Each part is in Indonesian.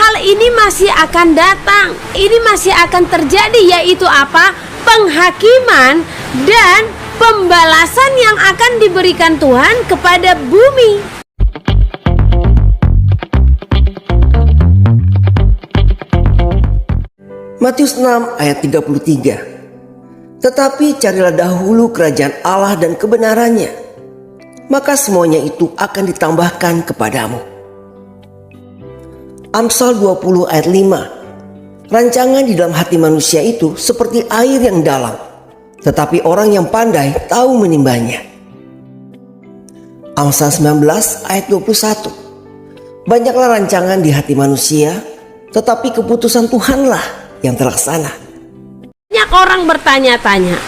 hal ini masih akan datang, ini masih akan terjadi, yaitu apa? Penghakiman dan pembalasan yang akan diberikan Tuhan kepada bumi. Matius 6 ayat 33. Tetapi carilah dahulu kerajaan Allah dan kebenarannya, maka semuanya itu akan ditambahkan kepadamu. Amsal 20 ayat 5. Rancangan di dalam hati manusia itu seperti air yang dalam, tetapi orang yang pandai tahu menimbanya. Amsal 19 ayat 21. Banyaklah rancangan di hati manusia, tetapi keputusan Tuhanlah yang terlaksana. Banyak orang bertanya-tanya,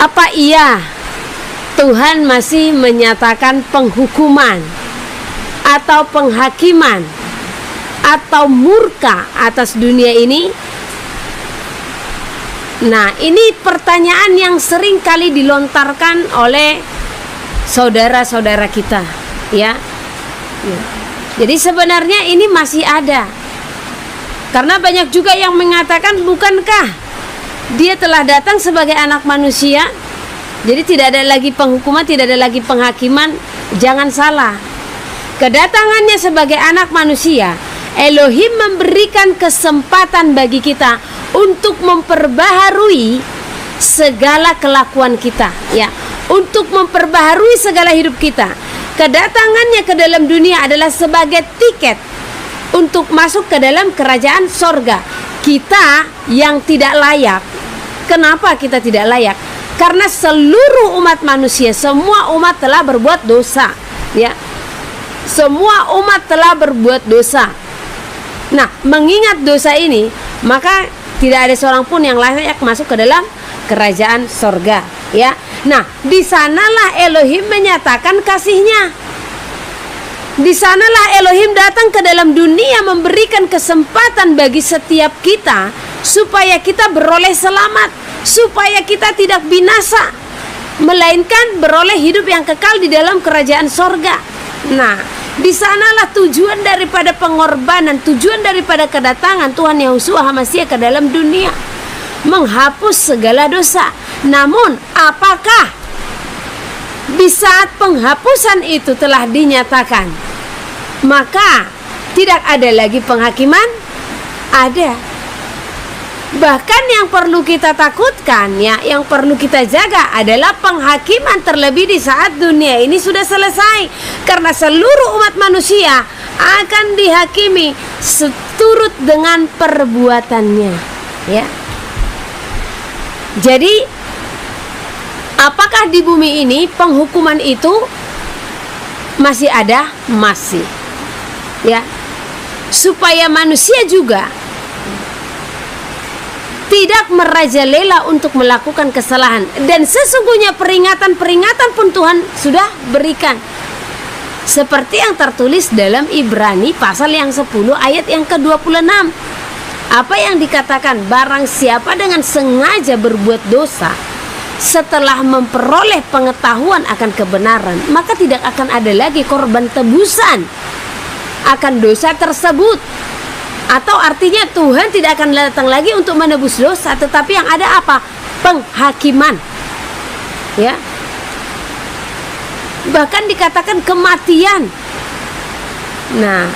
apa iya Tuhan masih menyatakan penghukuman atau penghakiman atau murka atas dunia ini? Nah, ini pertanyaan yang sering kali dilontarkan oleh saudara-saudara kita, ya. Jadi sebenarnya ini masih ada. Karena banyak juga yang mengatakan, bukankah dia telah datang sebagai anak manusia? Jadi tidak ada lagi penghukuman, tidak ada lagi penghakiman. Jangan salah. Kedatangannya sebagai anak manusia, Elohim memberikan kesempatan bagi kita untuk memperbaharui segala kelakuan kita, ya, untuk memperbaharui segala hidup kita. Kedatangannya ke dalam dunia adalah sebagai tiket untuk masuk ke dalam kerajaan sorga. Kita yang tidak layak. Kenapa kita tidak layak? Karena seluruh umat manusia, semua umat telah berbuat dosa, ya. Semua umat telah berbuat dosa. Nah, mengingat dosa ini, maka tidak ada seorang pun yang layak masuk ke dalam kerajaan sorga, ya. Nah, di sanalah Elohim menyatakan kasih-Nya. Di sanalah Elohim datang ke dalam dunia memberikan kesempatan bagi setiap kita supaya kita beroleh selamat, supaya kita tidak binasa, melainkan beroleh hidup yang kekal di dalam kerajaan sorga. Nah, di sanalah tujuan daripada pengorbanan, tujuan daripada kedatangan Tuhan Yehushua HaMashiach ke dalam dunia, menghapus segala dosa. Namun, apakah di saat penghapusan itu telah dinyatakan, maka tidak ada lagi penghakiman? Ada. Bahkan yang perlu kita takutkan, ya, yang perlu kita jaga adalah penghakiman, terlebih di saat dunia ini sudah selesai. Karena seluruh umat manusia akan dihakimi seturut dengan perbuatannya, ya. Jadi, apakah di bumi ini penghukuman itu masih ada? Masih, ya. Supaya manusia juga tidak merajalela untuk melakukan kesalahan. Dan sesungguhnya peringatan-peringatan pun Tuhan sudah berikan, seperti yang tertulis dalam Ibrani pasal yang 10 ayat yang ke-26. Apa yang dikatakan? Barang siapa dengan sengaja berbuat dosa setelah memperoleh pengetahuan akan kebenaran, maka tidak akan ada lagi korban tebusan akan dosa tersebut. Atau artinya Tuhan tidak akan datang lagi untuk menebus dosa, tetapi yang ada apa? Penghakiman, ya. Bahkan dikatakan kematian. Nah,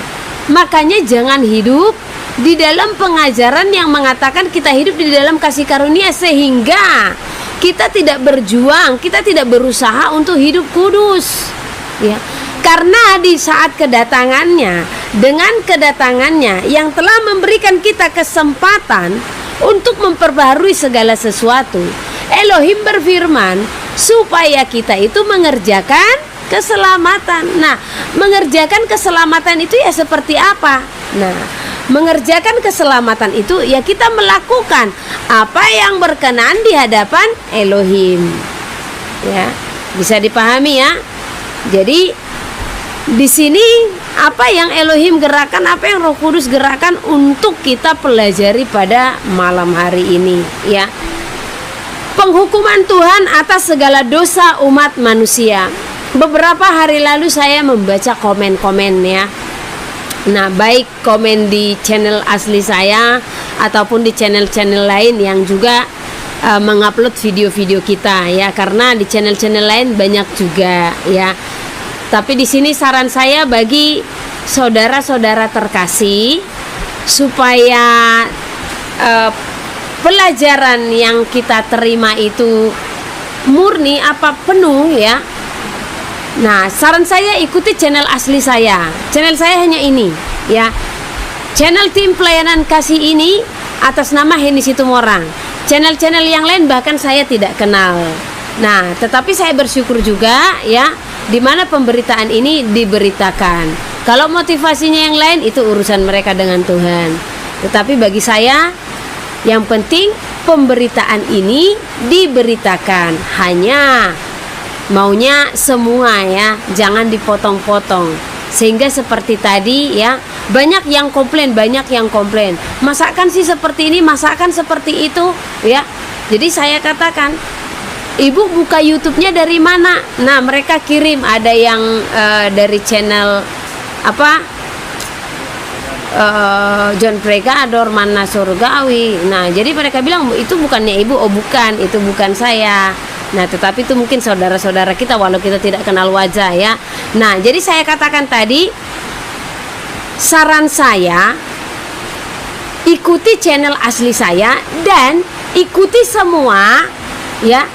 makanya jangan hidup di dalam pengajaran yang mengatakan kita hidup di dalam kasih karunia, sehingga kita tidak berjuang, kita tidak berusaha untuk hidup kudus, ya. Karena di saat kedatangannya, dengan kedatangannya yang telah memberikan kita kesempatan untuk memperbaharui segala sesuatu, Elohim berfirman supaya kita itu mengerjakan keselamatan. Nah, mengerjakan keselamatan itu ya seperti apa? Nah, mengerjakan keselamatan itu ya kita melakukan apa yang berkenan di hadapan Elohim, ya. Bisa dipahami, ya. Jadi di sini apa yang Elohim gerakan, apa yang Roh Kudus gerakan untuk kita pelajari pada malam hari ini, ya. Penghukuman Tuhan atas segala dosa umat manusia. Beberapa hari lalu saya membaca komen-komen, ya. Nah, baik komen di channel asli saya ataupun di channel-channel lain yang juga mengupload video-video kita ya, karena di channel-channel lain banyak juga ya. Tapi di sini saran saya bagi saudara-saudara terkasih supaya pelajaran yang kita terima itu murni apa penuh ya. Nah, saran saya ikuti channel asli saya. Channel saya hanya ini ya. Channel tim pelayanan kasih ini atas nama Heni Situmorang. Channel-channel yang lain bahkan saya tidak kenal. Nah, tetapi saya bersyukur juga ya, di mana pemberitaan ini diberitakan. Kalau motivasinya yang lain itu urusan mereka dengan Tuhan. Tetapi bagi saya yang penting pemberitaan ini diberitakan, hanya maunya semua ya, jangan dipotong-potong. Sehingga seperti tadi ya, banyak yang komplain, masakan sih seperti ini, masakan seperti itu ya. Jadi saya katakan, ibu buka YouTube-nya dari mana? Nah, mereka kirim, ada yang dari channel John Pregador, Mana Surgawi. Nah, jadi mereka bilang itu bukannya ibu. Oh bukan, itu bukan saya. Nah, tetapi itu mungkin saudara-saudara kita walau kita tidak kenal wajah ya. Nah, jadi saya katakan tadi, saran saya ikuti channel asli saya dan ikuti semua ya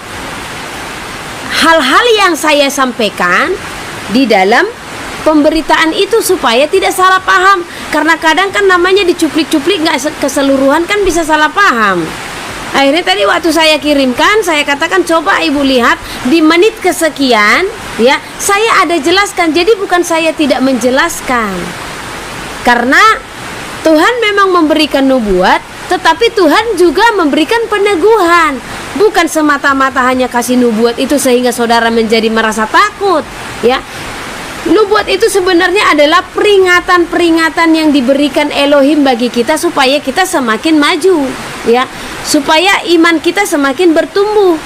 hal-hal yang saya sampaikan di dalam pemberitaan itu supaya tidak salah paham. Karena kadang kan namanya dicuplik-cuplik, nggak keseluruhan kan bisa salah paham. Akhirnya tadi waktu saya kirimkan, saya katakan coba ibu lihat di menit kesekian ya, saya ada jelaskan. Jadi bukan saya tidak menjelaskan, karena Tuhan memang memberikan nubuat, tetapi Tuhan juga memberikan peneguhan. Bukan semata-mata hanya kasih nubuat itu sehingga saudara menjadi merasa takut ya. Nubuat itu sebenarnya adalah peringatan-peringatan yang diberikan Elohim bagi kita supaya kita semakin maju ya, supaya iman kita semakin bertumbuh,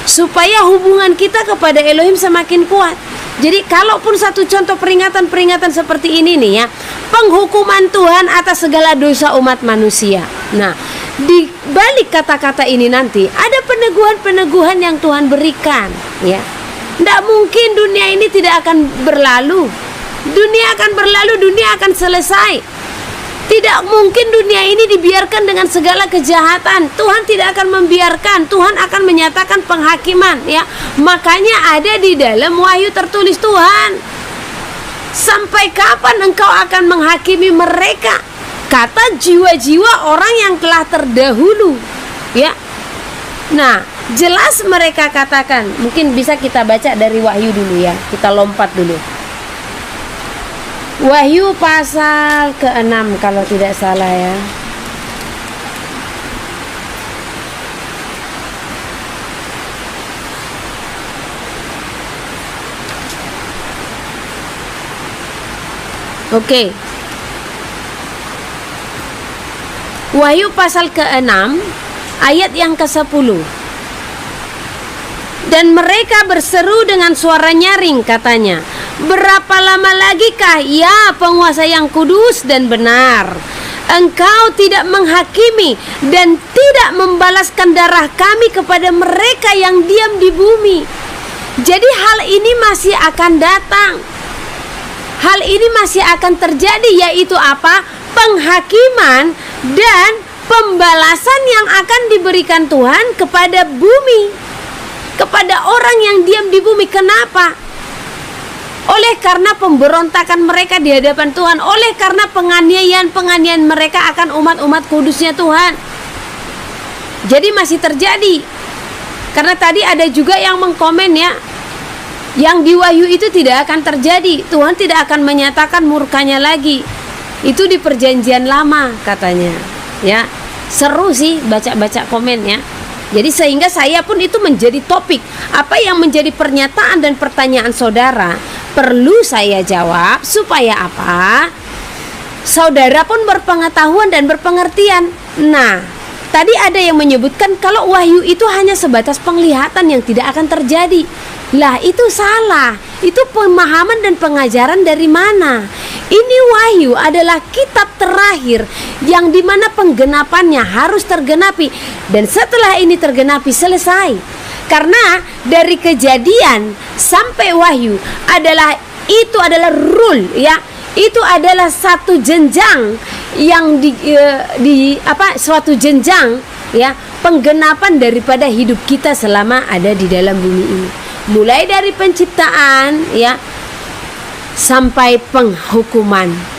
supaya hubungan kita kepada Elohim semakin kuat. Jadi kalaupun satu contoh peringatan-peringatan seperti ini nih ya, penghukuman Tuhan atas segala dosa umat manusia. Nah, di balik kata-kata ini nanti ada peneguhan-peneguhan yang Tuhan berikan ya. Tidak mungkin dunia ini tidak akan berlalu. Dunia akan berlalu, dunia akan selesai. Tidak mungkin dunia ini dibiarkan dengan segala kejahatan. Tuhan tidak akan membiarkan. Tuhan akan menyatakan penghakiman ya. Makanya ada di dalam Wahyu tertulis Tuhan, sampai kapan engkau akan menghakimi mereka? Kata jiwa-jiwa orang yang telah terdahulu ya. Nah, jelas mereka katakan, mungkin bisa kita baca dari Wahyu dulu ya. Kita lompat dulu. Wahyu pasal ke-6 kalau tidak salah ya. Oke. Wahyu pasal ke-6 ayat yang ke-10. Dan mereka berseru dengan suara nyaring, katanya, berapa lama lagi kah ya penguasa yang kudus dan benar, engkau tidak menghakimi dan tidak membalaskan darah kami kepada mereka yang diam di bumi? Jadi hal ini masih akan datang. Hal ini masih akan terjadi, yaitu apa? Penghakiman dan pembalasan yang akan diberikan Tuhan kepada bumi, kepada orang yang diam di bumi. Kenapa? Oleh karena pemberontakan mereka di hadapan Tuhan, oleh karena penganiayaan mereka akan umat-umat kudusnya Tuhan. Jadi masih terjadi. Karena tadi ada juga yang mengkomen ya, yang di Wahyu itu tidak akan terjadi. Tuhan tidak akan menyatakan murkanya lagi. Itu di perjanjian lama katanya. Ya, seru sih baca-baca komen ya. Jadi sehingga saya pun itu menjadi topik. Apa yang menjadi pernyataan dan pertanyaan saudara perlu saya jawab supaya apa? Saudara pun berpengetahuan dan berpengertian. Nah, tadi ada yang menyebutkan kalau wahyu itu hanya sebatas penglihatan yang tidak akan terjadi. Lah itu salah. Itu pemahaman dan pengajaran dari mana? Ini Wahyu adalah kitab terakhir yang dimana penggenapannya harus tergenapi. Dan setelah ini tergenapi, selesai. Karena dari Kejadian sampai Wahyu itu adalah rule, ya. Itu adalah satu jenjang yang suatu jenjang, ya, penggenapan daripada hidup kita selama ada di dalam bumi ini. Mulai dari penciptaan, ya, sampai penghukuman.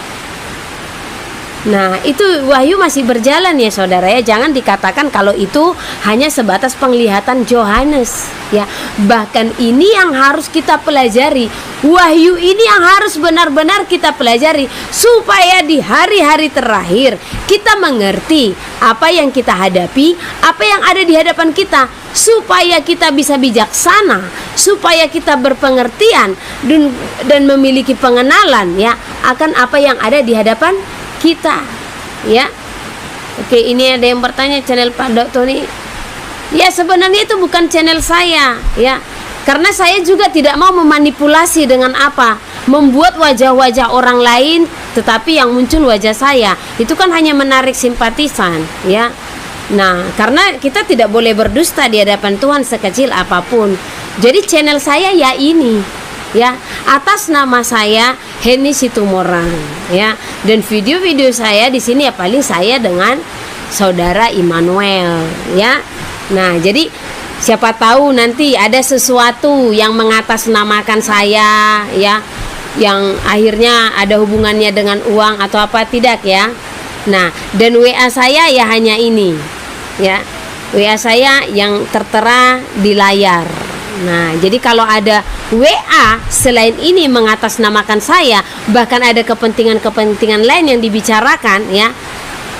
Nah, itu Wahyu masih berjalan ya saudara ya. Jangan dikatakan kalau itu hanya sebatas penglihatan Yohanes, ya. Bahkan ini yang harus kita pelajari. Wahyu ini yang harus benar-benar kita pelajari supaya di hari-hari terakhir kita mengerti apa yang kita hadapi, apa yang ada di hadapan kita, supaya kita bisa bijaksana, supaya kita berpengertian dan memiliki pengenalan, ya, akan apa yang ada di hadapan kita, ya. Oke, ini ada yang bertanya channel Pak Dok Tony. Ya, sebenarnya itu bukan channel saya, ya. Karena saya juga tidak mau memanipulasi dengan membuat wajah-wajah orang lain, tetapi yang muncul wajah saya. Itu kan hanya menarik simpatisan, ya. Nah, karena kita tidak boleh berdusta di hadapan Tuhan sekecil apapun. Jadi channel saya ya ini, ya, atas nama saya Heni Situmorang, ya. Dan video-video saya di sini ya paling saya dengan saudara Immanuel, ya. Nah, jadi siapa tahu nanti ada sesuatu yang mengatasnamakan saya, ya, yang akhirnya ada hubungannya dengan uang atau apa, tidak, ya. Nah, dan WA saya ya hanya ini, ya. WA saya yang tertera di layar. Nah, jadi kalau ada WA selain ini mengatasnamakan saya, bahkan ada kepentingan-kepentingan lain yang dibicarakan, ya,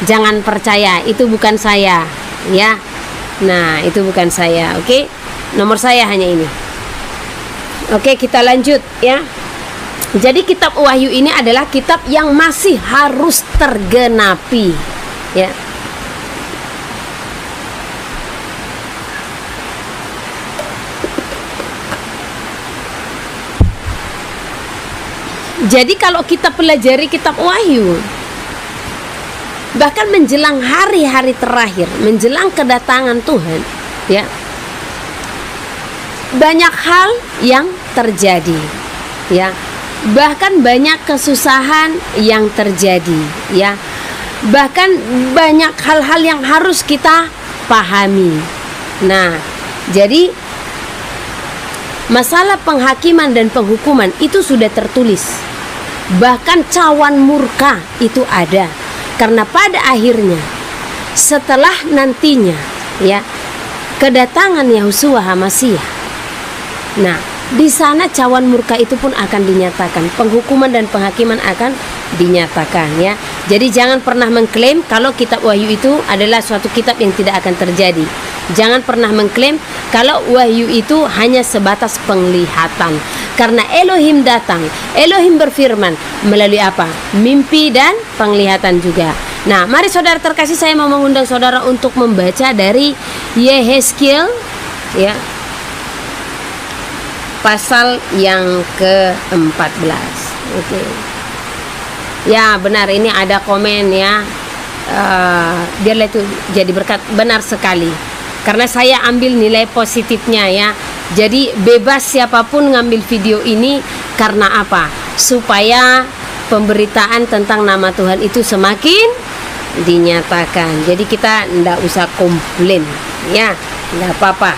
jangan percaya, itu bukan saya, ya. Nah, itu bukan saya, oke? Nomor saya hanya ini. Oke, kita lanjut, ya. Jadi kitab Wahyu ini adalah kitab yang masih harus tergenapi, ya. Jadi kalau kita pelajari kitab Wahyu, bahkan menjelang hari-hari terakhir, menjelang kedatangan Tuhan, ya, banyak hal yang terjadi, ya. Bahkan banyak kesusahan yang terjadi, ya. Bahkan banyak hal-hal yang harus kita pahami. Nah, jadi masalah penghakiman dan penghukuman itu sudah tertulis. Bahkan cawan murka itu ada. Karena pada akhirnya setelah nantinya, ya, kedatangan Yahushua HaMasyiah, nah, di sana cawan murka itu pun akan dinyatakan, penghukuman dan penghakiman akan dinyatakan, ya. Jadi jangan pernah mengklaim kalau kitab Wahyu itu adalah suatu kitab yang tidak akan terjadi. Jangan pernah mengklaim kalau Wahyu itu hanya sebatas penglihatan. Karena Elohim datang, Elohim berfirman melalui apa? Mimpi dan penglihatan juga. Nah, mari saudara terkasih, saya mau mengundang saudara untuk membaca dari Yehezkiel, ya, pasal yang ke-14. Oke. Ya, benar, ini ada komen, ya. Biarlah itu jadi berkat, benar sekali. Karena saya ambil nilai positifnya, ya. Jadi bebas siapapun ngambil video ini. Karena apa? Supaya pemberitaan tentang nama Tuhan itu semakin dinyatakan. Jadi kita tidak usah komplain, ya, tidak apa-apa.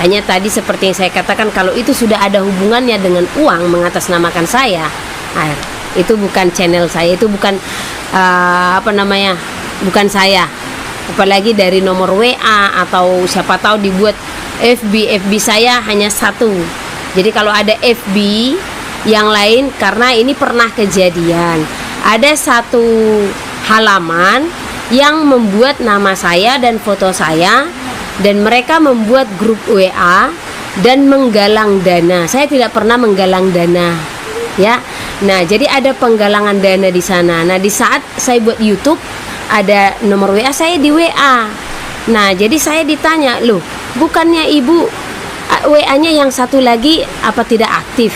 Hanya tadi seperti yang saya katakan, kalau itu sudah ada hubungannya dengan uang mengatasnamakan saya, itu bukan channel saya, itu bukan bukan saya. Apalagi dari nomor WA atau siapa tahu dibuat FB saya hanya satu. Jadi kalau ada FB yang lain, karena ini pernah kejadian, ada satu halaman yang membuat nama saya dan foto saya, dan mereka membuat grup WA dan menggalang dana. Saya tidak pernah menggalang dana, ya. Nah, jadi ada penggalangan dana di sana. Nah, di saat saya buat YouTube, ada nomor WA saya di WA. Nah, jadi saya ditanya, loh, bukannya ibu WA-nya yang satu lagi apa tidak aktif?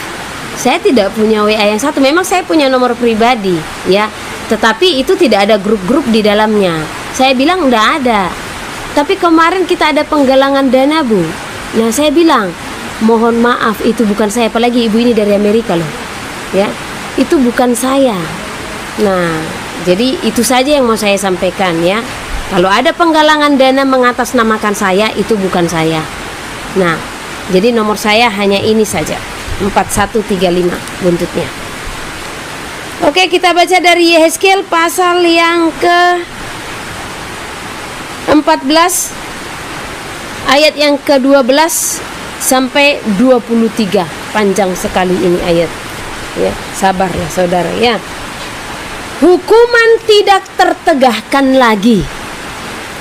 Saya tidak punya WA yang satu. Memang saya punya nomor pribadi, ya. Tetapi itu tidak ada grup-grup di dalamnya. Saya bilang enggak ada. Tapi kemarin kita ada penggalangan dana, Bu. Nah, saya bilang, mohon maaf, itu bukan saya. Apalagi ibu ini dari Amerika loh, ya. Itu bukan saya. Nah, jadi itu saja yang mau saya sampaikan, ya. Kalau ada penggalangan dana mengatasnamakan saya, itu bukan saya. Nah, jadi nomor saya hanya ini saja, 4135 buntutnya. Oke, kita baca dari Yehezkiel pasal yang ke 14 ayat yang ke-12 sampai 23. Panjang sekali ini ayat. Ya, sabar ya saudara ya. Hukuman tidak tertegahkan lagi.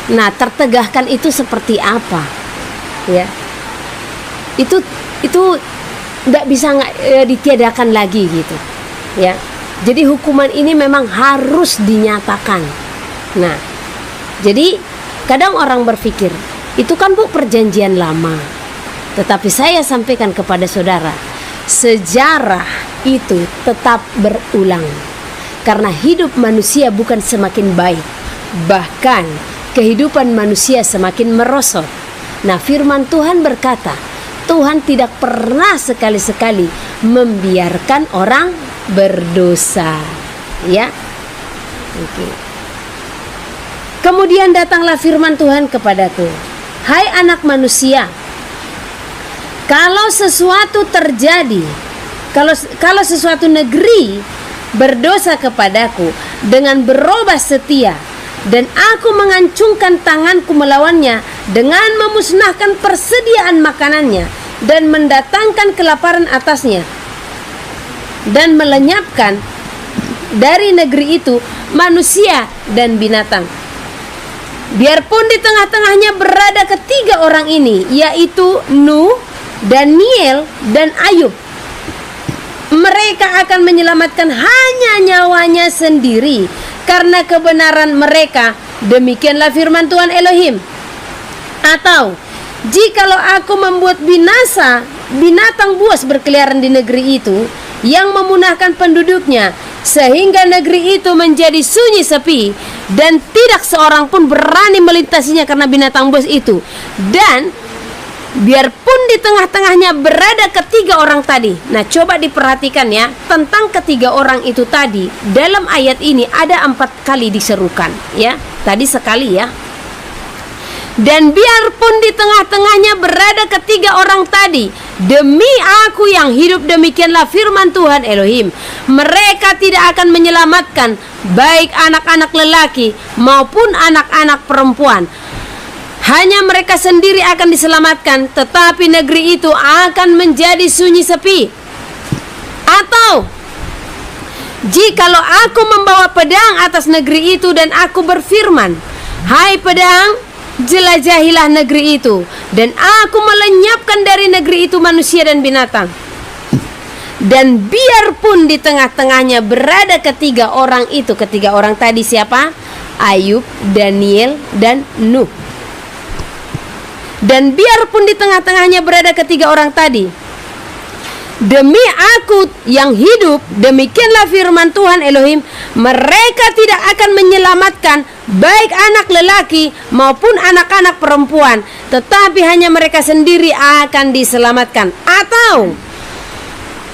Nah, tertegahkan itu seperti apa? Ya. Itu nggak bisa ditiadakan lagi gitu. Ya. Jadi hukuman ini memang harus dinyatakan. Nah, jadi kadang orang berpikir, itu kan Bu perjanjian lama. Tetapi saya sampaikan kepada saudara, sejarah itu tetap berulang. Karena hidup manusia bukan semakin baik, bahkan kehidupan manusia semakin merosot. Nah, firman Tuhan berkata, Tuhan tidak pernah sekali-sekali membiarkan orang berdosa. Ya. Oke. Kemudian datanglah firman Tuhan kepadaku, hai anak manusia, kalau sesuatu terjadi, kalau sesuatu negeri berdosa kepadaku dengan berubah setia, dan aku mengancungkan tanganku melawannya dengan memusnahkan persediaan makanannya dan mendatangkan kelaparan atasnya, dan melenyapkan dari negeri itu manusia dan binatang. Biarpun di tengah-tengahnya berada ketiga orang ini, yaitu Nuh, Daniel, dan Ayub, mereka akan menyelamatkan hanya nyawanya sendiri karena kebenaran mereka. Demikianlah firman Tuhan Elohim. Atau, jikalau aku membuat binasa binatang buas berkeliaran di negeri itu, yang memunahkan penduduknya, sehingga negeri itu menjadi sunyi sepi, dan tidak seorang pun berani melintasinya karena binatang buas itu. Dan biarpun di tengah-tengahnya berada ketiga orang tadi. Nah, coba diperhatikan ya, tentang ketiga orang itu tadi. Dalam ayat ini ada 4 kali diserukan, ya. Tadi sekali ya. Dan biarpun di tengah-tengahnya berada ketiga orang tadi, demi aku yang hidup, demikianlah firman Tuhan Elohim, mereka tidak akan menyelamatkan baik anak-anak lelaki maupun anak-anak perempuan. Hanya mereka sendiri akan diselamatkan, tetapi negeri itu akan menjadi sunyi sepi. Atau, jikalau aku membawa pedang atas negeri itu dan aku berfirman, hai pedang, jelajahilah negeri itu, dan aku melenyapkan dari negeri itu manusia dan binatang. Dan biarpun di tengah-tengahnya berada ketiga orang itu, ketiga orang tadi siapa? Ayub, Daniel, dan Nuh. Dan biarpun di tengah-tengahnya berada ketiga orang tadi, demi aku yang hidup, demikianlah firman Tuhan Elohim, mereka tidak akan menyelamatkan baik anak lelaki maupun anak-anak perempuan, tetapi hanya mereka sendiri akan diselamatkan. Atau,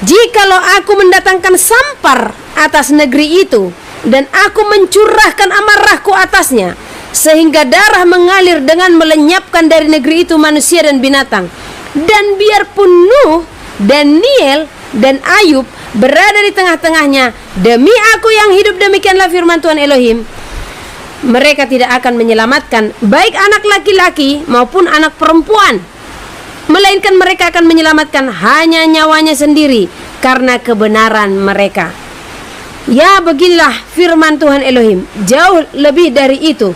jikalau aku mendatangkan sampar atas negeri itu, dan aku mencurahkan amarahku atasnya, sehingga darah mengalir dengan melenyapkan dari negeri itu manusia dan binatang. Dan biarpun Nuh, Daniel, dan Ayub berada di tengah-tengahnya, demi aku yang hidup, demikianlah firman Tuhan Elohim, mereka tidak akan menyelamatkan baik anak laki-laki maupun anak perempuan, melainkan mereka akan menyelamatkan hanya nyawanya sendiri karena kebenaran mereka. Ya, beginilah firman Tuhan Elohim. Jauh lebih dari itu,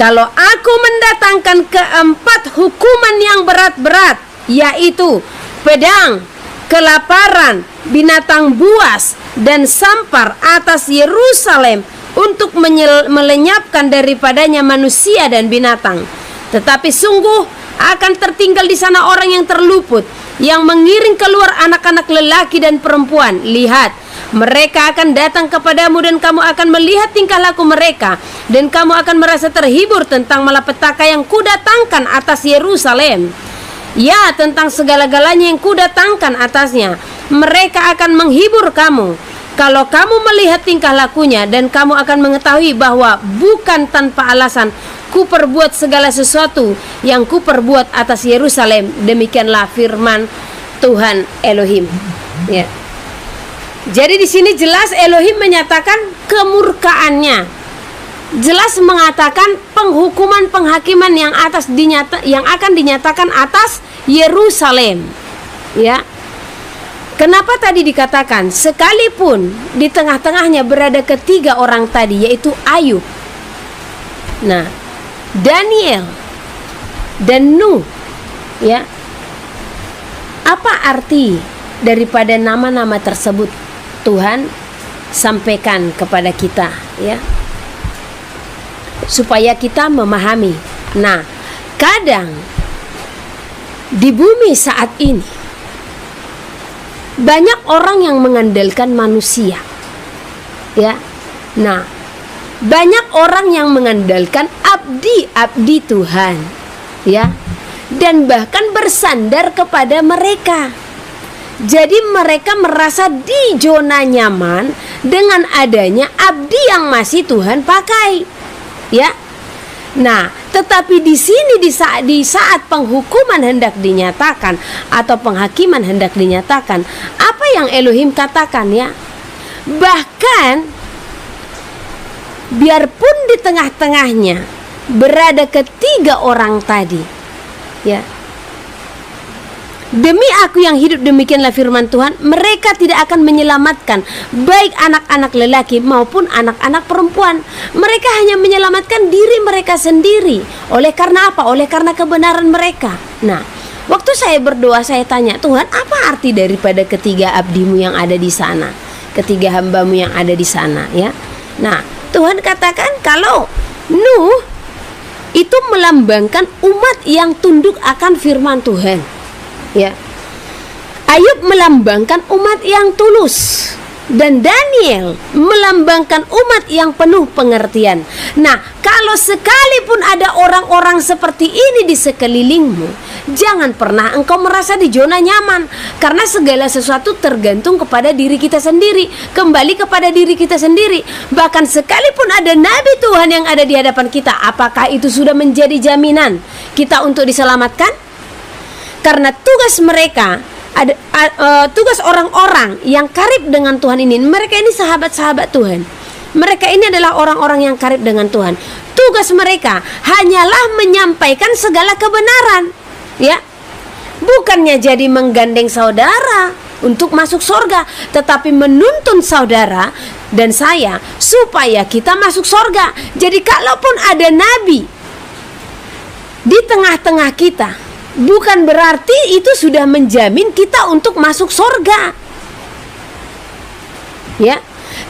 kalau aku mendatangkan keempat hukuman yang berat-berat, yaitu pedang, kelaparan, binatang buas, dan sampar atas Yerusalem untuk melenyapkan daripadanya manusia dan binatang, tetapi sungguh akan tertinggal di sana orang yang terluput, yang mengiring keluar anak-anak lelaki dan perempuan. Lihat, mereka akan datang kepadamu dan kamu akan melihat tingkah laku mereka, dan kamu akan merasa terhibur tentang malapetaka yang kudatangkan atas Yerusalem. Ya, tentang segala-galanya yang kudatangkan atasnya. Mereka akan menghibur kamu kalau kamu melihat tingkah lakunya, dan kamu akan mengetahui bahwa bukan tanpa alasan kuperbuat segala sesuatu yang kuperbuat atas Yerusalem. Demikianlah firman Tuhan Elohim. Ya. Jadi di sini jelas Elohim menyatakan kemurkaannya. Jelas mengatakan penghakiman yang akan dinyatakan atas Yerusalem. Ya. Kenapa tadi dikatakan sekalipun di tengah-tengahnya berada ketiga orang tadi, yaitu Ayub, nah, Daniel dan Nuh, ya. Apa arti daripada nama-nama tersebut? Tuhan sampaikan kepada kita, ya, supaya kita memahami. Nah, kadang di bumi saat ini banyak orang yang mengandalkan manusia, ya. Nah, banyak orang yang mengandalkan abdi Tuhan, ya, dan bahkan bersandar kepada mereka. Jadi mereka merasa di zona nyaman dengan adanya abdi yang masih Tuhan pakai, ya. Nah, tetapi di sini di saat penghukuman hendak dinyatakan atau penghakiman hendak dinyatakan, apa yang Elohim katakan, ya? Bahkan biarpun di tengah-tengahnya berada ketiga orang tadi, ya. Demi aku yang hidup, demikianlah firman Tuhan, mereka tidak akan menyelamatkan baik anak-anak lelaki maupun anak-anak perempuan. Mereka hanya menyelamatkan diri mereka sendiri. Oleh karena apa? Oleh karena kebenaran mereka. Nah, waktu saya berdoa, saya tanya, Tuhan, apa arti daripada ketiga abdimu yang ada di sana, ketiga hambamu yang ada di sana, ya? Nah, Tuhan katakan kalau Nuh itu melambangkan umat yang tunduk akan firman Tuhan, ya. Ayub melambangkan umat yang tulus, dan Daniel melambangkan umat yang penuh pengertian. Nah, kalau sekalipun ada orang-orang seperti ini di sekelilingmu, jangan pernah engkau merasa di zona nyaman, karena segala sesuatu tergantung kepada diri kita sendiri, kembali kepada diri kita sendiri. Bahkan sekalipun ada nabi Tuhan yang ada di hadapan kita, apakah itu sudah menjadi jaminan kita untuk diselamatkan? Karena tugas mereka tugas orang-orang yang karib dengan Tuhan ini, mereka ini sahabat-sahabat Tuhan. Mereka ini adalah orang-orang yang karib dengan Tuhan. Tugas mereka hanyalah menyampaikan segala kebenaran, ya. Bukannya jadi menggandeng saudara untuk masuk surga, tetapi menuntun saudara dan saya supaya kita masuk surga. Jadi kalaupun ada nabi di tengah-tengah kita, bukan berarti itu sudah menjamin kita untuk masuk surga, ya.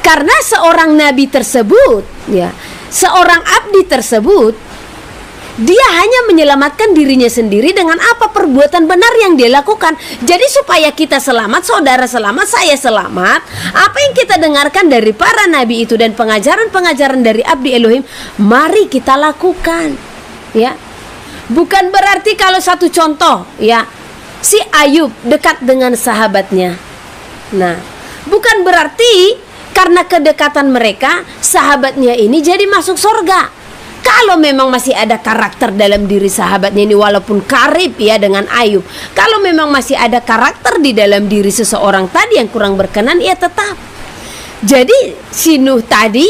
Karena seorang nabi tersebut, ya, seorang abdi tersebut, dia hanya menyelamatkan dirinya sendiri dengan apa perbuatan benar yang dia lakukan. Jadi supaya kita selamat, saudara selamat, saya selamat, apa yang kita dengarkan dari para nabi itu dan pengajaran-pengajaran dari abdi Elohim, mari kita lakukan, ya. Bukan berarti kalau satu contoh, ya, si Ayub dekat dengan sahabatnya. Nah, bukan berarti karena kedekatan mereka sahabatnya ini jadi masuk surga. Kalau memang masih ada karakter dalam diri sahabatnya ini, walaupun karib, ya, dengan Ayub, kalau memang masih ada karakter di dalam diri seseorang tadi yang kurang berkenan, ya tetap. Jadi si Nuh tadi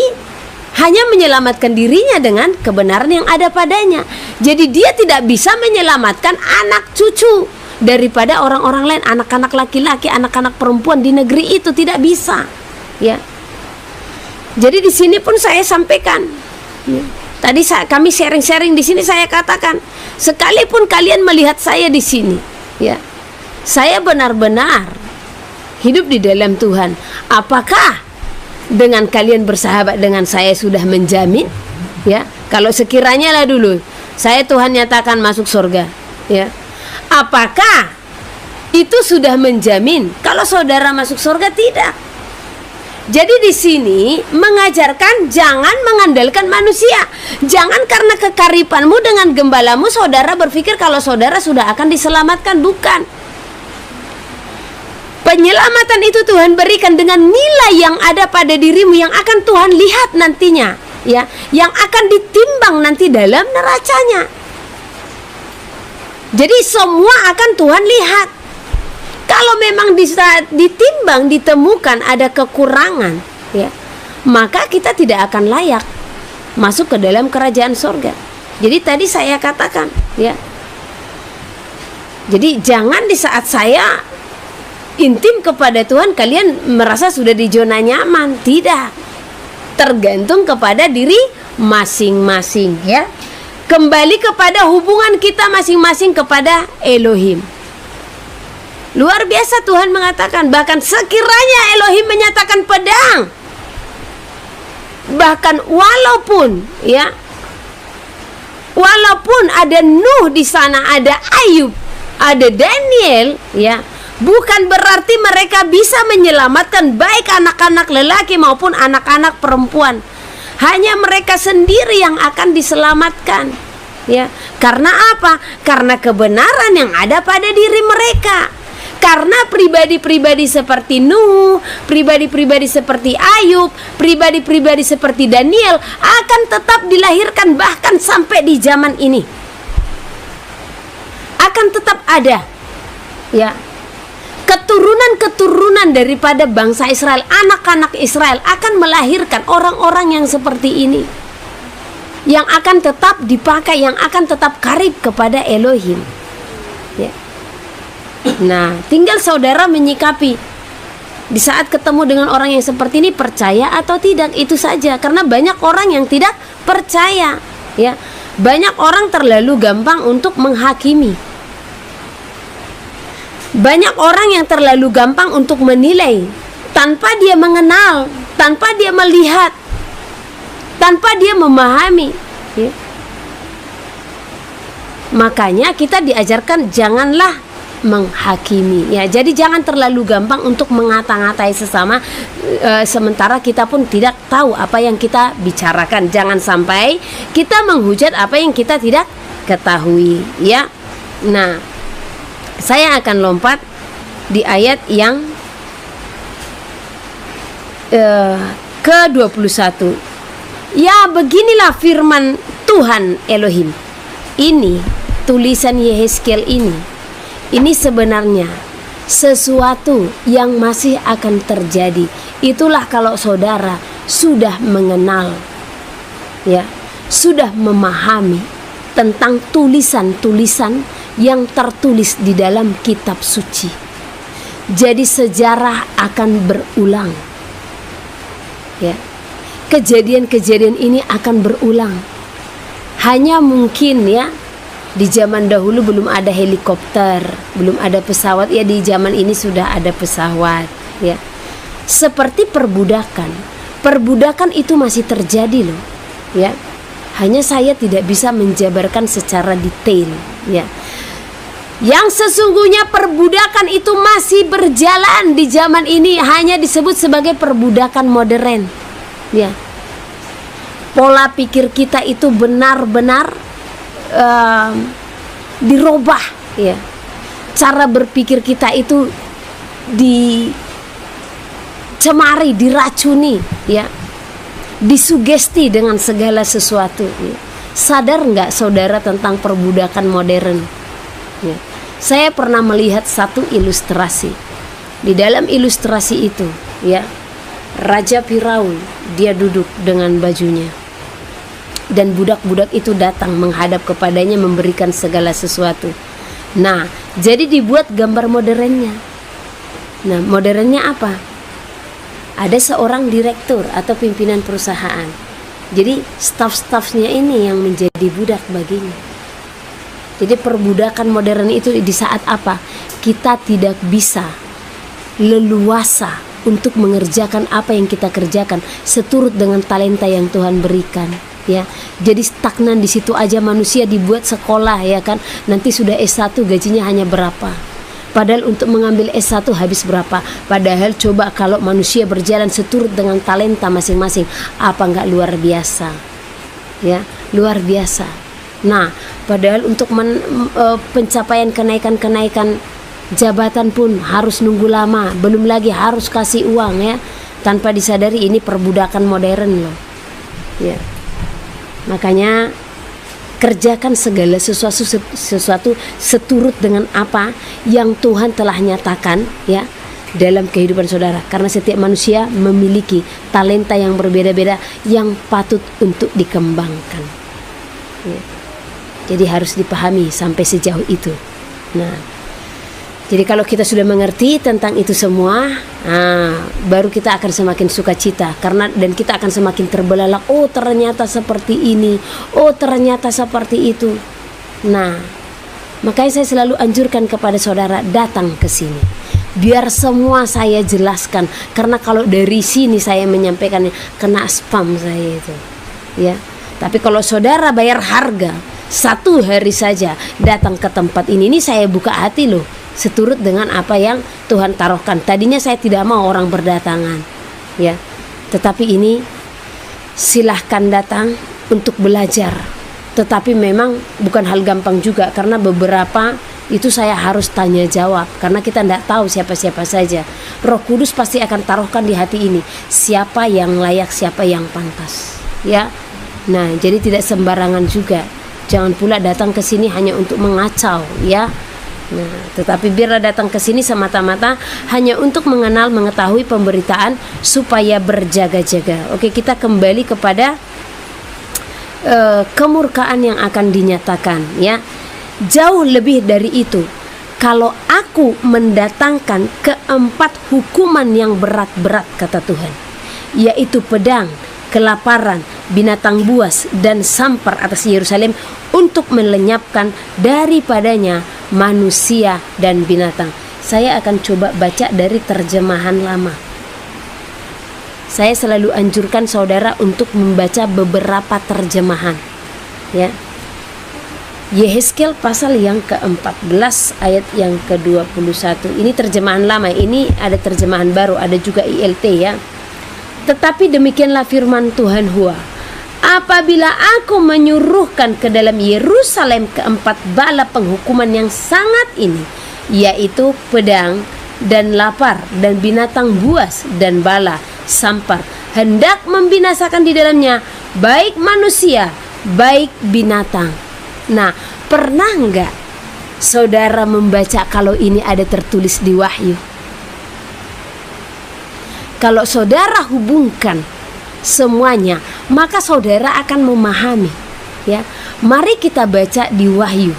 hanya menyelamatkan dirinya dengan kebenaran yang ada padanya. Jadi dia tidak bisa menyelamatkan anak cucu daripada orang-orang lain, anak-anak laki-laki, anak-anak perempuan di negeri itu, tidak bisa, ya. Jadi di sini pun saya sampaikan, ya. Tadi kami sharing-sharing di sini, saya katakan, sekalipun kalian melihat saya di sini, ya, saya benar-benar hidup di dalam Tuhan. Apakah dengan kalian bersahabat dengan saya sudah menjamin, ya? Kalau sekiranya lah dulu saya Tuhan nyatakan masuk surga, ya, apakah itu sudah menjamin kalau saudara masuk surga, tidak. Jadi di sini mengajarkan jangan mengandalkan manusia. Jangan karena kekaripanmu dengan gembalamu saudara berpikir kalau saudara sudah akan diselamatkan, bukan. Penyelamatan itu Tuhan berikan dengan nilai yang ada pada dirimu yang akan Tuhan lihat nantinya, ya, yang akan ditimbang nanti dalam neracanya. Jadi semua akan Tuhan lihat. Kalau memang di saat ditimbang ditemukan ada kekurangan, ya, maka kita tidak akan layak masuk ke dalam kerajaan surga. Jadi tadi saya katakan, ya. Jadi jangan di saat saya intim kepada Tuhan kalian merasa sudah di zona nyaman. Tidak. Tergantung kepada diri masing-masing, ya. Kembali kepada hubungan kita masing-masing kepada Elohim. Luar biasa Tuhan mengatakan, bahkan sekiranya Elohim menyatakan pedang, bahkan walaupun, ya, walaupun ada Nuh di sana, ada Ayub, ada Daniel, ya, bukan berarti mereka bisa menyelamatkan baik anak-anak lelaki maupun anak-anak perempuan. Hanya mereka sendiri yang akan diselamatkan, ya. Karena apa? Karena kebenaran yang ada pada diri mereka. Karena pribadi-pribadi seperti Nuh, pribadi-pribadi seperti Ayub, pribadi-pribadi seperti Daniel akan tetap dilahirkan bahkan sampai di zaman ini. Akan tetap ada, ya. Keturunan-keturunan daripada bangsa Israel, anak-anak Israel akan melahirkan orang-orang yang seperti ini, yang akan tetap dipakai, yang akan tetap karib kepada Elohim, ya. Nah, tinggal saudara menyikapi di saat ketemu dengan orang yang seperti ini, percaya atau tidak, itu saja. Karena banyak orang yang tidak percaya, ya. Banyak orang terlalu gampang untuk menghakimi. Banyak orang yang terlalu gampang untuk menilai tanpa dia mengenal, tanpa dia melihat, tanpa dia memahami, ya. Makanya kita diajarkan janganlah menghakimi, ya. Jadi jangan terlalu gampang untuk mengata-ngatai sesama, sementara kita pun tidak tahu apa yang kita bicarakan. Jangan sampai kita menghujat apa yang kita tidak ketahui, ya. Nah, saya akan lompat di ayat yang ke-21. Ya, beginilah firman Tuhan Elohim. Ini tulisan Yehezkiel ini sebenarnya sesuatu yang masih akan terjadi. Itulah kalau saudara sudah mengenal, ya, sudah memahami tentang tulisan-tulisan yang tertulis di dalam kitab suci. Jadi sejarah akan berulang, ya. Kejadian-kejadian ini akan berulang. Hanya mungkin, ya, di zaman dahulu belum ada helikopter, belum ada pesawat, ya. Di zaman ini sudah ada pesawat, ya. Seperti perbudakan. Perbudakan itu masih terjadi loh, ya. Hanya saya tidak bisa menjabarkan secara detail, ya. Yang sesungguhnya perbudakan itu masih berjalan di zaman ini, hanya disebut sebagai perbudakan modern, ya. Pola pikir kita itu benar-benar dirubah, ya. Cara berpikir kita itu dicemari, diracuni, ya. Disugesti dengan segala sesuatu, ya. Sadar nggak saudara tentang perbudakan modern, ya. Saya pernah melihat satu ilustrasi. Di dalam ilustrasi itu, ya, Raja Firaun dia duduk dengan bajunya, dan budak-budak itu datang menghadap kepadanya memberikan segala sesuatu. Nah, jadi dibuat gambar modernnya. Nah, modernnya apa? Ada seorang direktur atau pimpinan perusahaan. Jadi staf-stafnya ini yang menjadi budak baginya. Jadi perbudakan modern itu di saat apa? Kita tidak bisa leluasa untuk mengerjakan apa yang kita kerjakan seturut dengan talenta yang Tuhan berikan, ya. Jadi stagnan di situ aja. Manusia dibuat sekolah, ya kan. Nanti sudah S1 gajinya hanya berapa. Padahal untuk mengambil S1 habis berapa? Padahal coba kalau manusia berjalan seturut dengan talenta masing-masing, apa enggak luar biasa? Ya, luar biasa. Nah, padahal untuk pencapaian kenaikan jabatan pun harus nunggu lama, belum lagi harus kasih uang ya. Tanpa disadari ini perbudakan modern loh. Ya. Makanya kerjakan segala sesuatu seturut dengan apa yang Tuhan telah nyatakan ya dalam kehidupan saudara, karena setiap manusia memiliki talenta yang berbeda-beda yang patut untuk dikembangkan ya. Jadi harus dipahami sampai sejauh itu. Nah, jadi kalau kita sudah mengerti tentang itu semua, baru kita akan semakin sukacita dan kita akan semakin terbelalak. Oh, ternyata seperti ini. Oh, ternyata seperti itu. Nah, makanya saya selalu anjurkan kepada saudara datang ke sini. Biar semua saya jelaskan, karena kalau dari sini saya menyampaikannya kena spam saya itu. Ya. Tapi kalau saudara bayar harga 1 hari saja datang ke tempat ini saya buka hati loh, seturut dengan apa yang Tuhan taruhkan. Tadinya saya tidak mau orang berdatangan ya, tetapi ini silahkan datang untuk belajar. Tetapi memang bukan hal gampang juga, karena beberapa itu saya harus tanya jawab, karena kita tidak tahu siapa-siapa saja. Roh Kudus pasti akan taruhkan di hati ini siapa yang layak, siapa yang pantas ya. Nah, jadi tidak sembarangan juga. Jangan pula datang ke sini hanya untuk mengacau ya. Nah, tetapi biarlah datang ke sini semata-mata hanya untuk mengenal, mengetahui pemberitaan supaya berjaga-jaga. Oke, kita kembali kepada kemurkaan yang akan dinyatakan ya. Jauh lebih dari itu, kalau aku mendatangkan 4 hukuman yang berat-berat kata Tuhan, yaitu pedang, kelaparan, binatang buas dan sampar atas Yerusalem untuk melenyapkan daripadanya manusia dan binatang. Saya akan coba baca dari terjemahan lama. Saya selalu anjurkan saudara untuk membaca beberapa terjemahan ya. Yehezkiel pasal yang ke-14 ayat yang ke-21. Ini terjemahan lama, ini ada terjemahan baru, ada juga ILT ya. Tetapi demikianlah firman Tuhan Hua, apabila aku menyuruhkan ke dalam Yerusalem 4 bala penghukuman yang sangat ini, yaitu pedang dan lapar dan binatang buas dan bala sampar, hendak membinasakan di dalamnya baik manusia baik binatang. Nah, pernah enggak saudara membaca kalau ini ada tertulis di Wahyu? Kalau saudara hubungkan semuanya, maka saudara akan memahami ya. Mari kita baca di Wahyu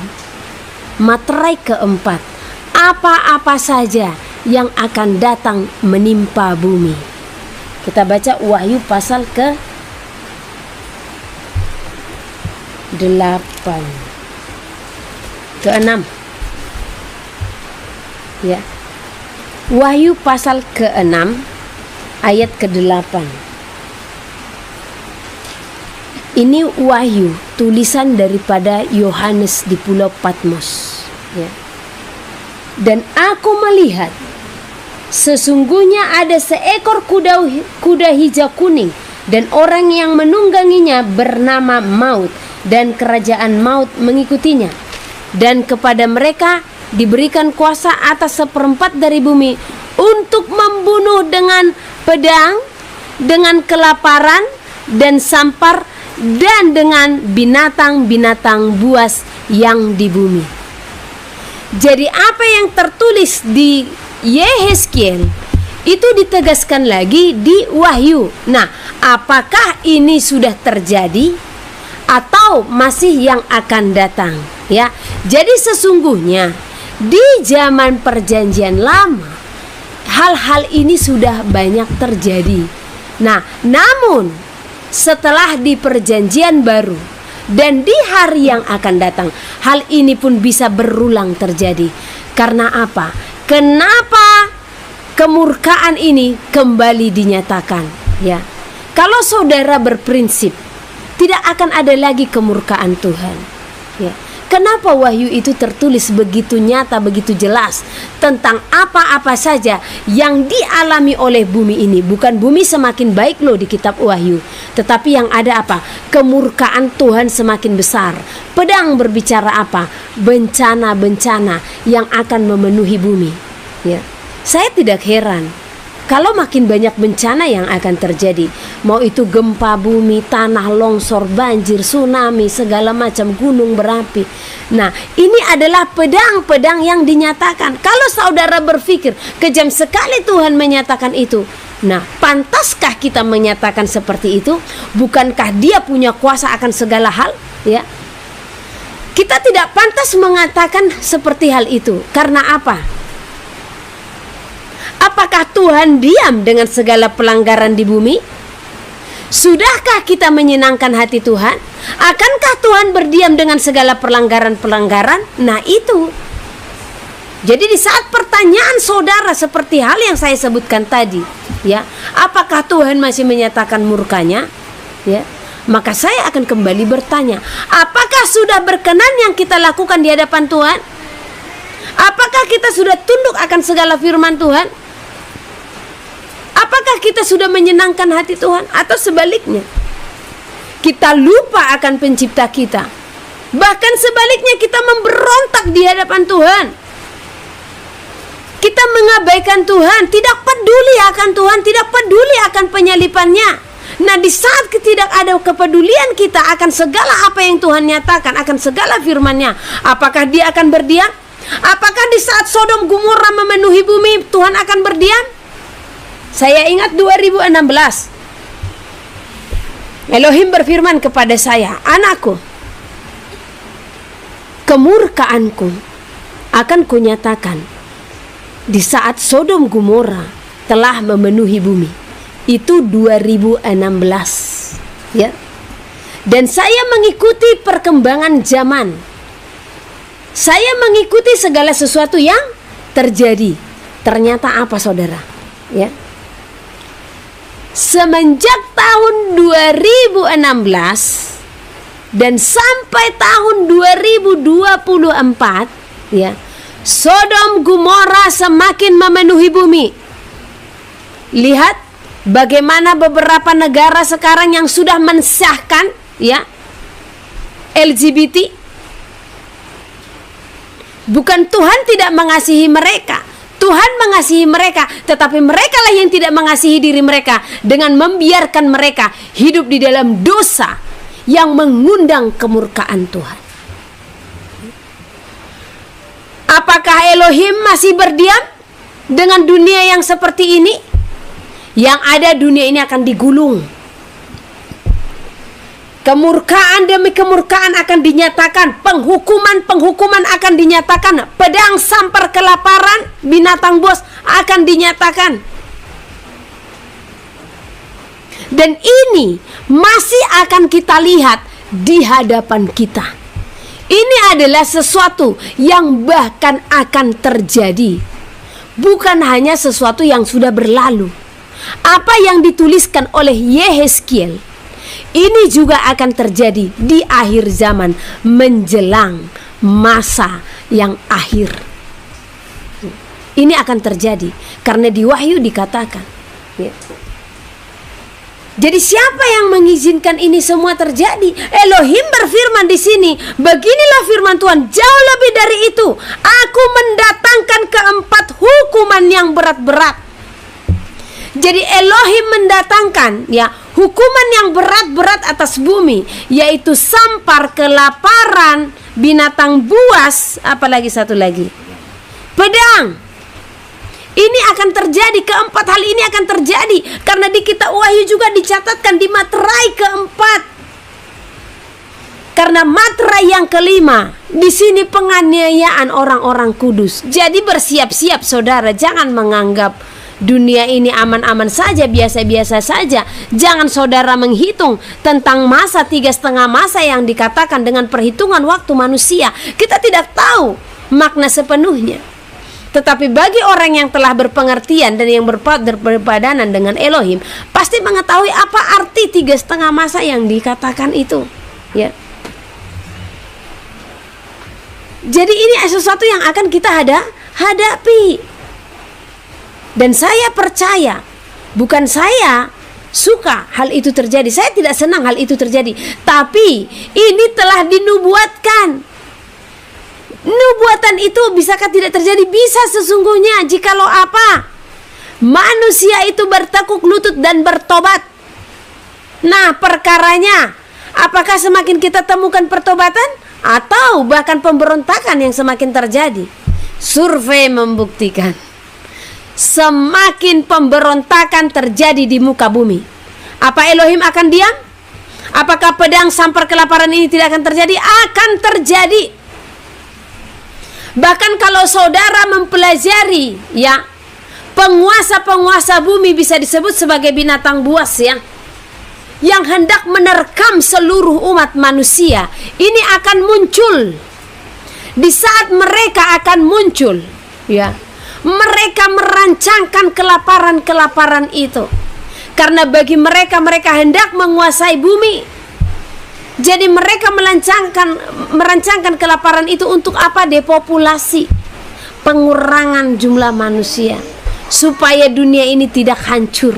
materai keempat, apa-apa saja yang akan datang menimpa bumi. Kita baca Wahyu pasal ke-8 ke-6 ya. Wahyu pasal ke-6 ayat ke-8. Ini Wahyu, tulisan daripada Yohanes di Pulau Patmos ya. Dan aku melihat sesungguhnya ada seekor kuda hijau kuning, dan orang yang menungganginya bernama Maut, dan kerajaan maut mengikutinya. Dan kepada mereka diberikan kuasa atas 1/4 dari bumi untuk membunuh dengan pedang, dengan kelaparan dan sampar, dan dengan binatang-binatang buas yang di bumi. Jadi apa yang tertulis di Yehezkiel itu ditegaskan lagi di Wahyu. Nah, apakah ini sudah terjadi atau masih yang akan datang ya? Jadi sesungguhnya di zaman perjanjian lama hal-hal ini sudah banyak terjadi. Nah, namun setelah di perjanjian baru dan di hari yang akan datang, hal ini pun bisa berulang terjadi. Karena apa? Kenapa kemurkaan ini kembali dinyatakan ya? Kalau saudara berprinsip tidak akan ada lagi kemurkaan Tuhan ya. Kenapa wahyu itu tertulis begitu nyata, begitu jelas tentang apa-apa saja yang dialami oleh bumi ini? Bukan bumi semakin baik loh di kitab wahyu, tetapi yang ada apa? Kemurkaan Tuhan semakin besar. Pedang berbicara apa? Bencana-bencana yang akan memenuhi bumi. Ya, saya tidak heran kalau makin banyak bencana yang akan terjadi, mau itu gempa bumi, tanah longsor, banjir, tsunami, segala macam, gunung berapi. Nah, ini adalah pedang-pedang yang dinyatakan. Kalau saudara berpikir kejam sekali Tuhan menyatakan itu, nah, pantaskah kita menyatakan seperti itu? Bukankah Dia punya kuasa akan segala hal? Ya, kita tidak pantas mengatakan seperti hal itu. Karena apa? Apakah Tuhan diam dengan segala pelanggaran di bumi? Sudahkah kita menyenangkan hati Tuhan? Akankah Tuhan berdiam dengan segala pelanggaran-pelanggaran? Nah, itu. Jadi di saat pertanyaan saudara seperti hal yang saya sebutkan tadi, ya, apakah Tuhan masih menyatakan murkanya? Ya, maka saya akan kembali bertanya, apakah sudah berkenan yang kita lakukan di hadapan Tuhan? Apakah kita sudah tunduk akan segala firman Tuhan? Apakah kita sudah menyenangkan hati Tuhan? Atau sebaliknya, kita lupa akan pencipta kita. Bahkan sebaliknya, kita memberontak di hadapan Tuhan. Kita mengabaikan Tuhan, tidak peduli akan Tuhan, tidak peduli akan penyalipannya. Nah, di saat tidak ada kepedulian kita akan segala apa yang Tuhan nyatakan, akan segala firman-Nya, apakah Dia akan berdiam? Apakah di saat Sodom Gomora memenuhi bumi, Tuhan akan berdiam? Saya ingat 2016, Elohim berfirman kepada saya, anakku, kemurkaanku akan kunyatakan di saat Sodom Gomora telah memenuhi bumi. Itu 2016, ya. Dan saya mengikuti perkembangan zaman. Saya mengikuti segala sesuatu yang terjadi. Ternyata apa, saudara? Ya. Semenjak tahun 2016 dan sampai tahun 2024, ya, Sodom Gomora semakin memenuhi bumi. Lihat bagaimana beberapa negara sekarang yang sudah mensahkan, ya, LGBT. Bukan Tuhan tidak mengasihi mereka, Tuhan mengasihi mereka, tetapi mereka lah yang tidak mengasihi diri mereka dengan membiarkan mereka hidup di dalam dosa yang mengundang kemurkaan Tuhan. Apakah Elohim masih berdiam dengan dunia yang seperti ini? Yang ada dunia ini akan digulung. Kemurkaan demi kemurkaan akan dinyatakan, penghukuman akan dinyatakan, pedang sampar kelaparan, binatang buas akan dinyatakan. Dan ini masih akan kita lihat di hadapan kita. Ini adalah sesuatu yang bahkan akan terjadi, bukan hanya sesuatu yang sudah berlalu. Apa yang dituliskan oleh Yehezkiel ini juga akan terjadi di akhir zaman menjelang masa yang akhir. Ini akan terjadi karena di Wahyu dikatakan, ya. Jadi siapa yang mengizinkan ini semua terjadi? Elohim berfirman di sini, beginilah firman Tuhan, jauh lebih dari itu. Aku mendatangkan keempat hukuman yang berat-berat. Jadi Elohim mendatangkan, ya, hukuman yang berat-berat atas bumi, yaitu sampar kelaparan, binatang buas, apalagi satu lagi, pedang. Ini akan terjadi, keempat hal ini akan terjadi karena di kitab Wahyu juga dicatatkan di materai keempat. Karena materai yang kelima, di sini penganiayaan orang-orang kudus. Jadi bersiap-siap, saudara, jangan menganggap dunia ini aman-aman saja, biasa-biasa saja. Jangan saudara menghitung tentang masa 3,5 masa yang dikatakan dengan perhitungan waktu manusia. Kita tidak tahu makna sepenuhnya. Tetapi bagi orang yang telah berpengertian dan yang berpadanan dengan Elohim, pasti mengetahui apa arti 3,5 masa yang dikatakan itu, ya. Jadi ini sesuatu yang akan kita hadapi. Dan saya percaya, bukan saya suka hal itu terjadi, saya tidak senang hal itu terjadi, tapi ini telah dinubuatkan. Nubuatan itu bisakah tidak terjadi? Bisa sesungguhnya, jikalau apa? Manusia itu bertekuk lutut dan bertobat. Nah, perkaranya, apakah semakin kita temukan pertobatan atau bahkan pemberontakan yang semakin terjadi? Survei membuktikan semakin pemberontakan terjadi di muka bumi. Apa Elohim akan diam? Apakah pedang sampar kelaparan ini tidak akan terjadi? Akan terjadi. Bahkan kalau saudara mempelajari, ya, penguasa-penguasa bumi bisa disebut sebagai binatang buas, ya, yang hendak menerkam seluruh umat manusia. Ini akan muncul. Di saat mereka akan muncul, ya, mereka merancangkan kelaparan-kelaparan itu. Karena bagi mereka, mereka hendak menguasai bumi. Jadi mereka merancangkan kelaparan itu untuk apa? Depopulasi, pengurangan jumlah manusia, supaya dunia ini tidak hancur.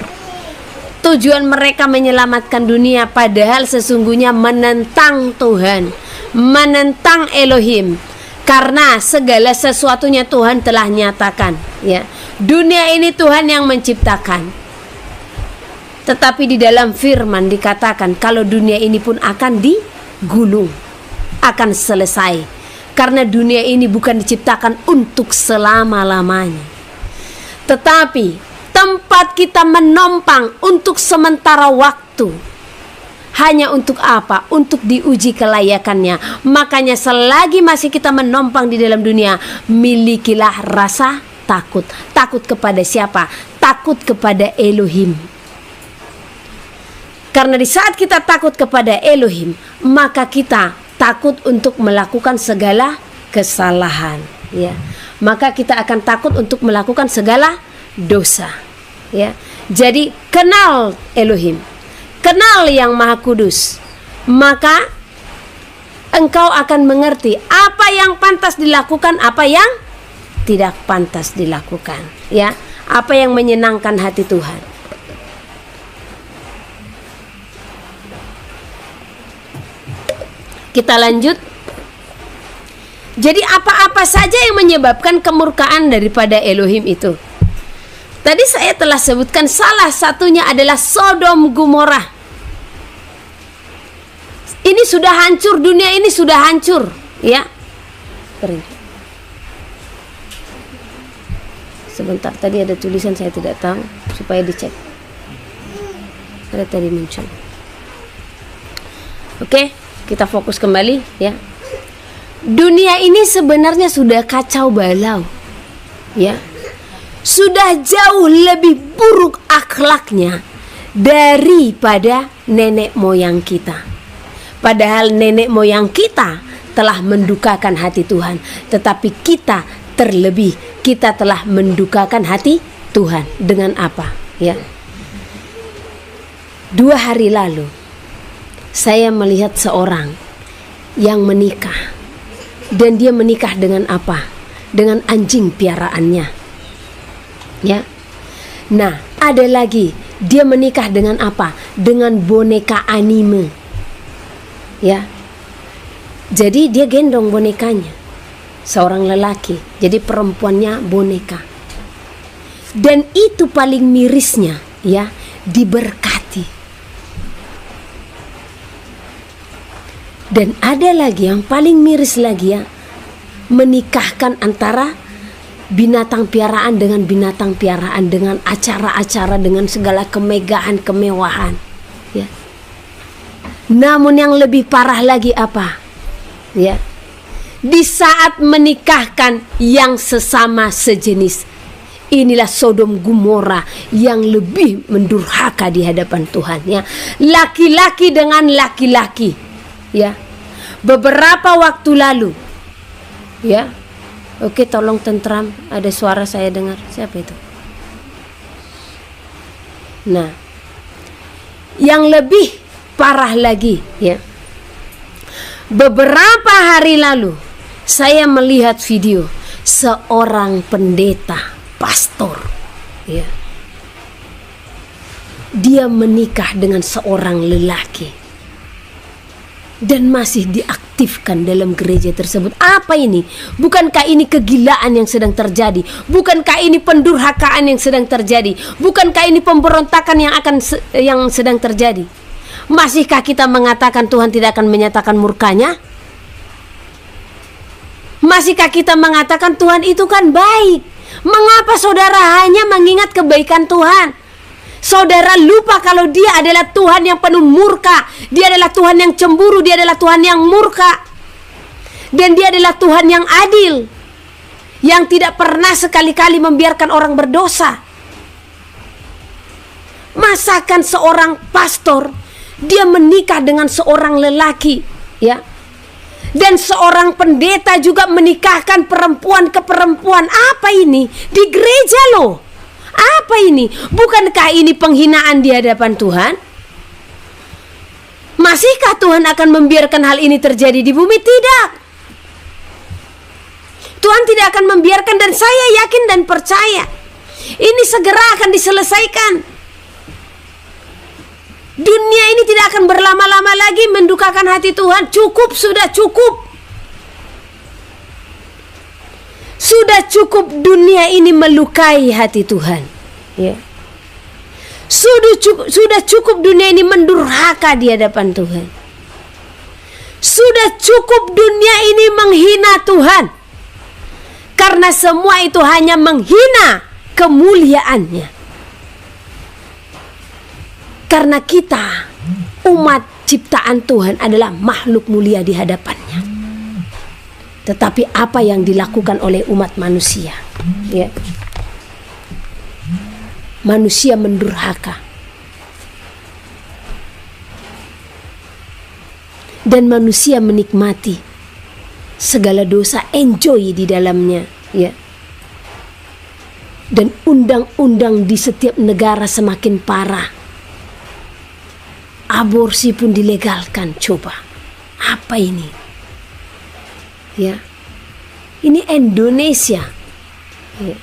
Tujuan mereka menyelamatkan dunia, padahal sesungguhnya menentang Tuhan, menentang Elohim. Karena segala sesuatunya Tuhan telah nyatakan, ya. Dunia ini Tuhan yang menciptakan. Tetapi di dalam firman dikatakan kalau dunia ini pun akan digulung, akan selesai. Karena dunia ini bukan diciptakan untuk selama-lamanya. Tetapi tempat kita menompang untuk sementara waktu. Hanya untuk apa? Untuk diuji kelayakannya. Makanya selagi masih kita menompang di dalam dunia, milikilah rasa takut. Takut kepada siapa? Takut kepada Elohim. Karena di saat kita takut kepada Elohim, maka kita takut untuk melakukan segala kesalahan, ya. Maka kita akan takut untuk melakukan segala dosa, ya. Jadi kenal Elohim, kenal yang Maha Kudus, maka engkau akan mengerti apa yang pantas dilakukan, apa yang tidak pantas dilakukan, ya. Apa yang menyenangkan hati Tuhan. Kita lanjut. Jadi apa-apa saja yang menyebabkan kemurkaan daripada Elohim itu? Tadi saya telah sebutkan salah satunya adalah Sodom Gomora. Ini sudah hancur, dunia ini sudah hancur, ya. Sebentar, tadi ada tulisan saya tidak tahu, supaya dicek. Ada tadi muncul. Oke, kita fokus kembali, ya. Dunia ini sebenarnya sudah kacau balau, ya. Sudah jauh lebih buruk akhlaknya daripada nenek moyang kita. Padahal nenek moyang kita telah mendukakan hati Tuhan, tetapi kita terlebih, kita telah mendukakan hati Tuhan. Dengan apa, ya? 2 hari lalu saya melihat seorang yang menikah, dan dia menikah dengan apa? Dengan anjing piaraannya, ya. Nah, ada lagi, dia menikah dengan apa? Dengan boneka anime, ya. Jadi dia gendong bonekanya, seorang lelaki, jadi perempuannya boneka. Dan itu paling mirisnya, ya, diberkati. Dan ada lagi yang paling miris lagi, ya, menikahkan antara binatang piaraan dengan binatang piaraan, dengan acara-acara, dengan segala kemegahan, kemewahan, ya. Namun yang lebih parah lagi apa? Ya, di saat menikahkan yang sesama sejenis, inilah Sodom Gomora yang lebih mendurhaka di hadapan Tuhan, ya. Laki-laki dengan laki-laki, ya. Beberapa waktu lalu, ya. Oke, tolong tentram, ada suara saya dengar. Siapa itu? Nah, yang lebih parah lagi, ya. Beberapa hari lalu saya melihat video seorang pendeta, pastor, ya. Dia menikah dengan seorang lelaki dan masih diaktifkan dalam gereja tersebut. Apa ini? Bukankah ini kegilaan yang sedang terjadi? Bukankah ini pendurhakaan yang sedang terjadi? Bukankah ini pemberontakan yang sedang terjadi? Masihkah kita mengatakan Tuhan tidak akan menyatakan murkanya? Masihkah kita mengatakan Tuhan itu kan baik? Mengapa saudara hanya mengingat kebaikan Tuhan? Saudara lupa kalau dia adalah Tuhan yang penuh murka. Dia adalah Tuhan yang cemburu. Dia adalah Tuhan yang murka. Dan dia adalah Tuhan yang adil, yang tidak pernah sekali-kali membiarkan orang berdosa. Masakan seorang pastor dia menikah dengan seorang lelaki, ya. Dan seorang pendeta juga menikahkan perempuan ke perempuan. Apa ini? Di gereja loh. Apa ini? Bukankah ini penghinaan di hadapan Tuhan? Masihkah Tuhan akan membiarkan hal ini terjadi di bumi? Tidak. Tuhan tidak akan membiarkan, dan saya yakin dan percaya ini segera akan diselesaikan. Dunia ini tidak akan berlama-lama lagi mendukakan hati Tuhan. Cukup, sudah cukup. Sudah cukup dunia ini melukai hati Tuhan, ya. Sudah cukup dunia ini mendurhaka di hadapan Tuhan. Sudah cukup dunia ini menghina Tuhan, karena semua itu hanya menghina kemuliaannya. Karena kita umat ciptaan Tuhan adalah makhluk mulia di hadapannya. Tetapi apa yang dilakukan oleh umat manusia, ya, manusia mendurhaka dan manusia menikmati segala dosa, enjoy di dalamnya, ya. Dan undang-undang di setiap negara semakin parah. Aborsi pun dilegalkan. Coba, apa ini? Ya, ini Indonesia. Ya.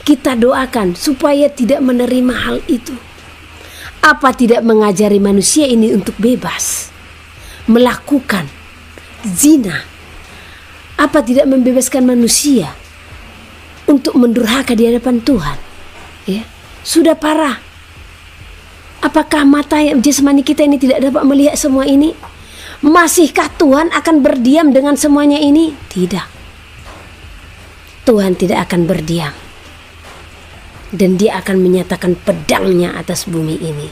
Kita doakan supaya tidak menerima hal itu. Apa tidak mengajari manusia ini untuk bebas melakukan zina? Apa tidak membebaskan manusia untuk mendurhaka di hadapan Tuhan? Ya, sudah parah. Apakah mata jasmani kita ini tidak dapat melihat semua ini? Masihkah Tuhan akan berdiam dengan semuanya ini? Tidak. Tuhan tidak akan berdiam. Dan dia akan menyatakan pedangnya atas bumi ini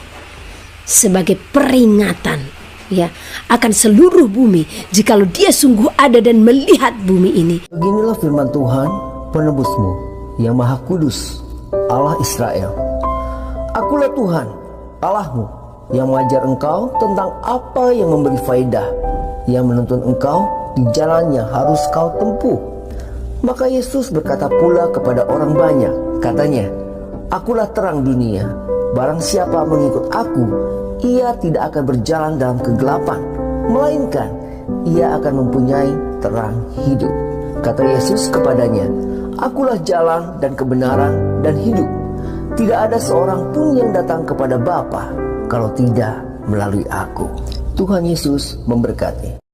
sebagai peringatan, ya, akan seluruh bumi jikalau dia sungguh ada dan melihat bumi ini. Beginilah firman Tuhan, penebusmu yang maha kudus, Allah Israel. Akulah Tuhan, Allahmu, yang mengajar engkau tentang apa yang memberi faedah, yang menuntun engkau di jalan yang harus kau tempuh. Maka Yesus berkata pula kepada orang banyak, katanya, Akulah terang dunia, barang siapa mengikut aku, ia tidak akan berjalan dalam kegelapan, melainkan ia akan mempunyai terang hidup. Kata Yesus kepadanya, Akulah jalan dan kebenaran dan hidup. Tidak ada seorang pun yang datang kepada Bapa kalau tidak melalui aku. Tuhan Yesus memberkati.